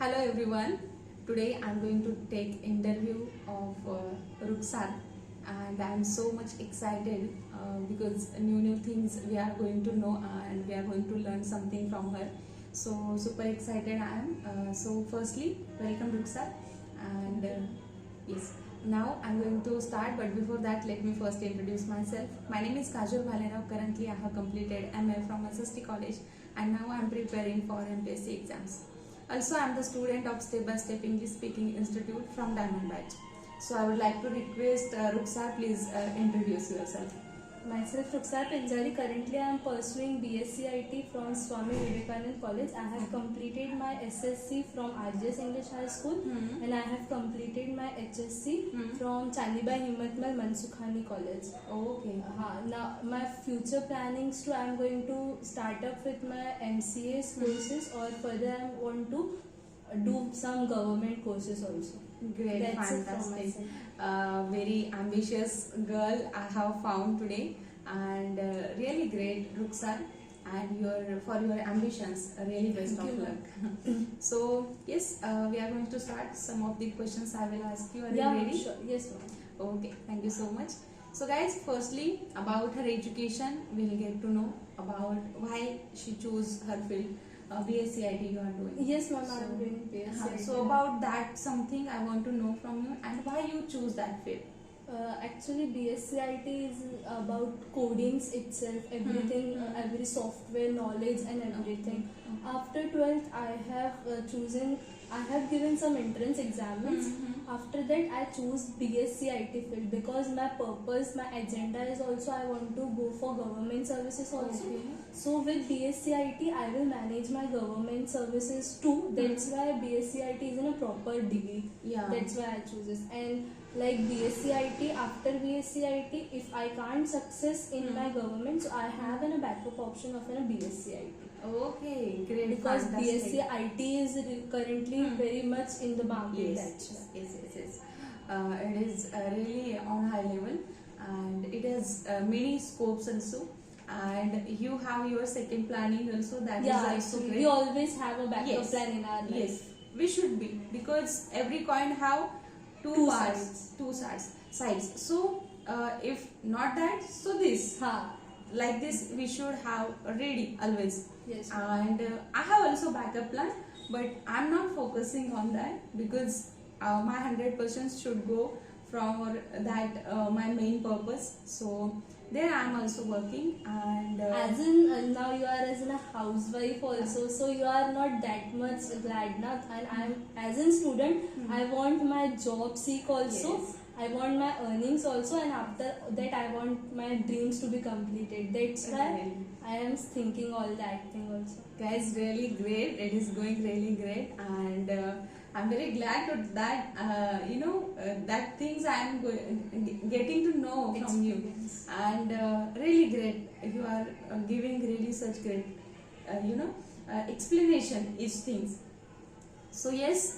Hello everyone. Today I'm going to take interview of Ruxar, and I'm so much excited because new things we are going to know and we are going to learn something from her. So super excited I am. So firstly, welcome Ruxar, and yes. Now I'm going to start, but before that, let me first introduce myself. My name is Kajal Bhalerao. Currently, I have completed MA from SST College, and now I'm preparing for MPSC exams. Also, I am the student of Step by Step English Speaking Institute from Diamond Batch. So, I would like to request Ruxar, please introduce yourself. Myself, Ruxar Pinjari. Currently, I am pursuing BSc IT from Swami Vivekanand College. I have completed my SSC from RGS English High School, and I have completed my HSC from Chandibai Himmatmal Mansukhani College. Okay. Now, my future plannings to I am going to start up with my MCA courses, or further I want to do some government courses also. Great, That's fantastic. Very ambitious girl I have found today, and really great, Ruxar, and for your ambitions, really best of luck. So yes, we are going to start. Some of the questions I will ask you. Are you ready? Sure. Yes, ma'am. Okay, thank you so much. So guys, firstly about her education, we'll get to know about why she chose her field. BSc IT you are doing. Yes, ma'am, I am doing BSc. So about that, something I want to know from you, and why you choose that field. Actually, BSc IT is about codings itself, everything, every software knowledge and everything. After 12th, I have given some entrance exams. After that, I choose BSc IT field because my purpose, my agenda is also I want to go for government services also. Okay. So with BSc IT, I will manage my government services too. That's why BSc IT is in a proper degree. Yeah. That's why I choose this. And like BSc IT, after BSc IT, if I can't success in my government, so I have a backup option of a BSc IT. Okay, great. Because fantastic. BSc IT is currently very much in the market. Yes. It is really on high level, and it has many scopes also. And you have your second planning also. That is also great. We always have a backup Yes. plan in our life. Yes, we should be, because every coin have two parts, two sides. So if not that, so this. Like this, we should have ready always. Yes. And I have also backup plan, but I'm not focusing on that because my 100% should go from that my main purpose. So there I'm also working, and as in now you are as in a housewife also, so you are not that much glad now. And I'm as in student, I want my job seek also. Yes. I want my earnings also, and after that I want my dreams to be completed. That's why I am thinking all that thing also. Guys, really great. It is going really great, and I'm very glad to that. That things I am getting to know from you, and really great. You are giving really such great, explanation each things. So yes,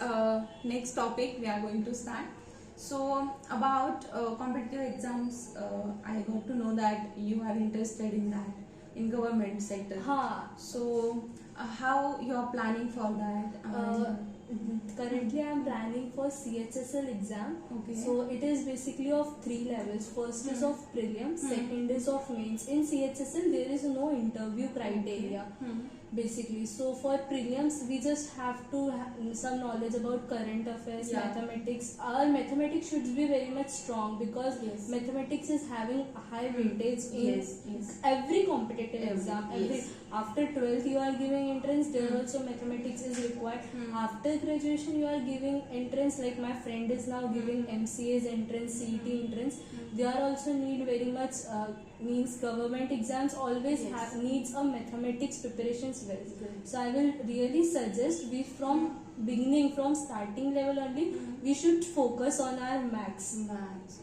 next topic we are going to start. So about competitive exams, I got to know that you are interested in that, in government sector. So how you are planning for that? Currently I am planning for CHSL exam. Okay. So it is basically of 3 levels. First is of prelims, second is of mains. In CHSL there is no interview criteria. Basically, so for prelims we just have to have some knowledge about current affairs, mathematics. Our mathematics should be very much strong because mathematics is having a high weightage in every competitive exam. After 12th you are giving entrance, there also mathematics is required. After graduation you are giving entrance, like my friend is now giving MCA's entrance, CET entrance. They are also need very much means government exams always needs a mathematics preparations well. So I will really suggest we from beginning, from starting level only, we should focus on our maths.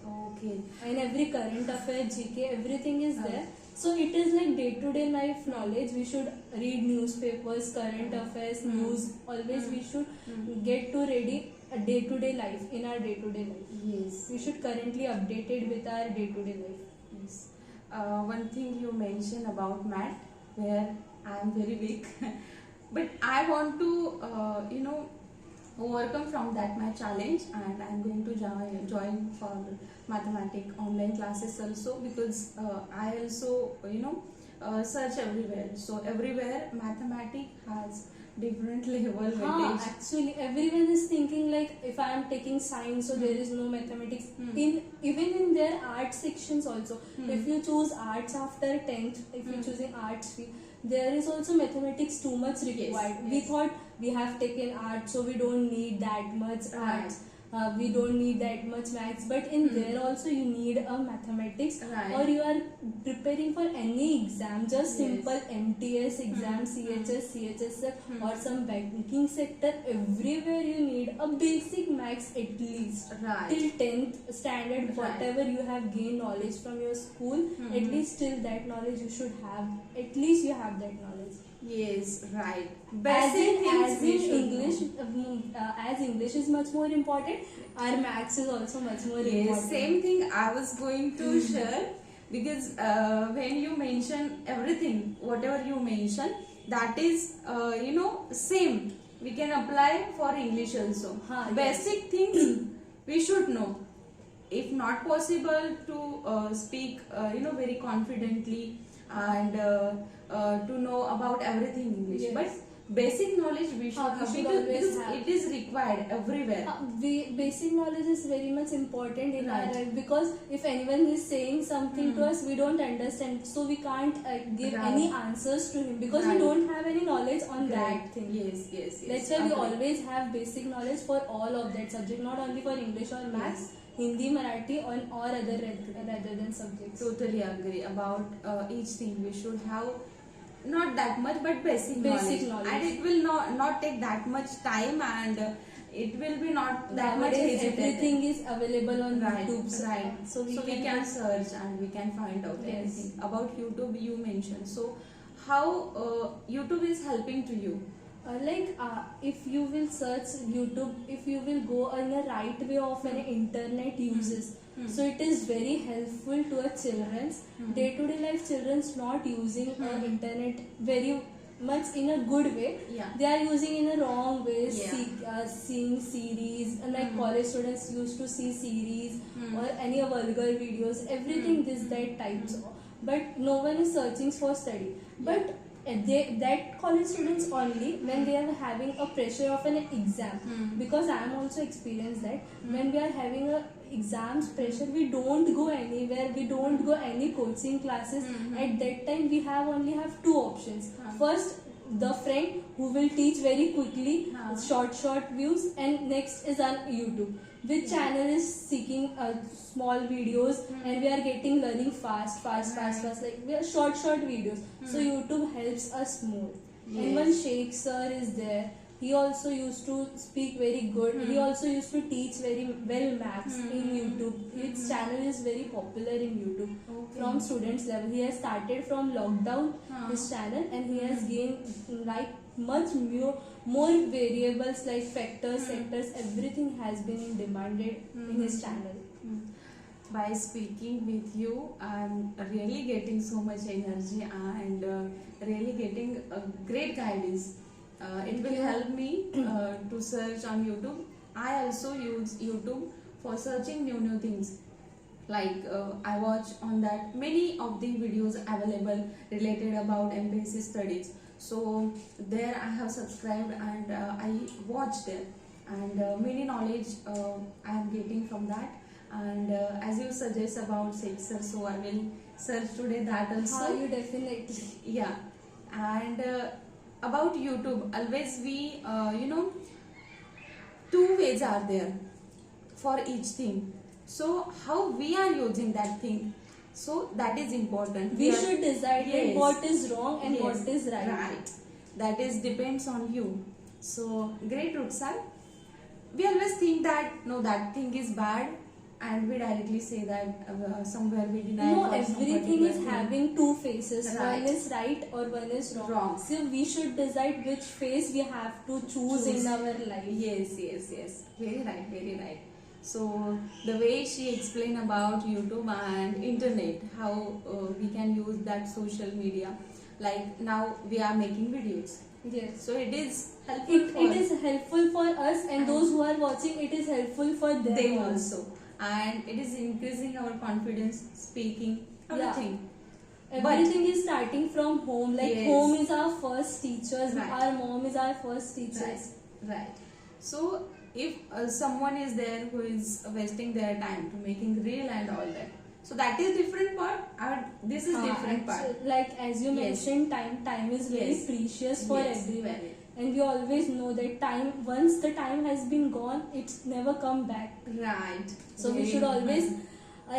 Okay. And every current affair, GK, everything is there. So it is like day-to-day life knowledge. We should read newspapers, current affairs, news. Always we should get to ready a day-to-day life, in our day-to-day life. Yes. We should currently update it with our day-to-day life. Yes. One thing you mentioned about math, where I am very weak, but I want to overcome from that my challenge, and I'm going to join for mathematics online classes also, because I also search everywhere. So everywhere mathematics has different level weightage. Actually, everyone is thinking like if I am taking science, so there is no mathematics. In even in their art sections also, if you choose arts after 10th, if you're choosing arts field, there is also mathematics too much required. Yes. We thought we have taken art, so we don't need that much Right. arts. We don't need that much maths, but in there also you need a mathematics, Right. or you are preparing for any exam, just Yes. simple MTS exam, CHS, CHS, or some banking sector. Everywhere you need a basic maths at least. Right. Till 10th standard, Right. whatever you have gained knowledge from your school, at least till that knowledge you should have. At least you have that knowledge. Yes, right. As Basic in, things as we in should English, know. as English is much more important, our maths is also much more Yes, important. same thing I was going to share, because when you mention everything, whatever you mention, that is same. We can apply for English also. Yes. Basic things we should know. If not possible to speak, very confidently, and to know about everything English, Yes. but basic knowledge we should We have, should because, always because have. it is required everywhere. Basic knowledge is very much important in our Right. life, because if anyone is saying something to us, we don't understand, so we can't give Right. any answers to him, because Right. we don't have any knowledge on that Right. thing. Yes, yes, yes. That's why we Agree. always have basic knowledge for all of that subject, not only for English or maths, Hindi, Marathi, or other rather than subjects. Totally agree about each thing. We should have not that much, but basic Knowledge. and it will not take that much time, and it will be not that much Nowadays, hesitant. everything is available on Right, YouTube, right. So we can search and we can find out Yes. everything about YouTube. You mentioned, so how YouTube is helping to you? If you will search YouTube, if you will go in the right way of an internet uses, so it is very helpful to a children's day-to-day life. Children's not using internet very much in a good way. Yeah. They are using in a wrong way, Yeah. seeing series, and like college students used to see series or any vulgar videos, everything that types. But no one is searching for study. But that college students only when they are having a pressure of an exam, because I am also experienced that when we are having a exams pressure, we don't go anywhere, we don't go any coaching classes. At that time we only have two options. First, the friend who will teach very quickly, short views, and next is on YouTube, which channel is seeking small videos, and we are getting learning fast, like we are short videos. So YouTube helps us more. And one Sheikh sir is there, he also used to speak very good. He also used to teach very well maths in YouTube. His channel is very popular in YouTube. From students level, he has started from lockdown his channel, and he has gained like much more variables like factors, sectors, everything has been demanded in his channel. By speaking with you, I'm really getting so much energy, and really getting a great guidance. It will help me to search on YouTube. I also use YouTube for searching new things. Like I watch on that many of the videos available related about MPSC studies. So there I have subscribed, and I watch there, and many knowledge I am getting from that. And as you suggest about Sexer, so I will search today that also. You definitely. Yeah. And about YouTube, always we two ways are there for each thing. So how we are using that thing, so that is important. We should decide Yes. what is wrong and Yes. what is right. Right. That is depends on you. So great, Ruksar. We always think that no, that thing is bad, and we directly say that somewhere we deny. No, for some everything is particular thing. having two faces. Right. One is right or one is wrong. Wrong. So we should decide which face we have to choose in our life. Yes. Very right, very right. So the way she explained about YouTube and internet, how we can use that social media. Like now we are making videos. Yes. So it is helpful for It is helpful for us, and those who are watching, it is helpful for them also, and it is increasing our confidence, speaking, everything. Everything is starting from home. Like Yes. home is our first teachers. Right. Our mom is our first teachers. Right. So if someone is there who is wasting their time to making reel and all that, so that is different part. This is different part. Like as you Yes. mentioned, time is very Yes. precious for Yes, everyone. very. And we always know that time, once the time has been gone, it's never come back. Right. So we Very should always important.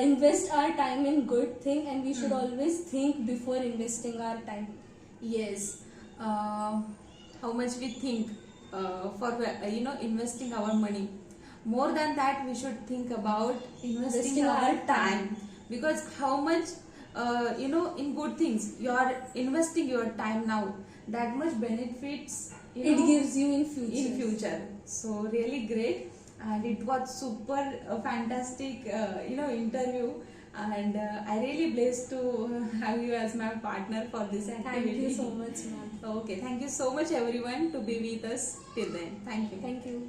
invest our time in good thing, and we should Hmm. always think before investing our time. Yes. How much we think for investing our money. More than that, we should think about investing our time, because how much in good things you are investing your time now, that much benefits It gives you in future. in future. So really great, and it was super fantastic interview, and I really blessed to have you as my partner for this activity. Thank you so much, ma'am. Okay, thank you so much everyone to be with us till then. Thank you. Thank you.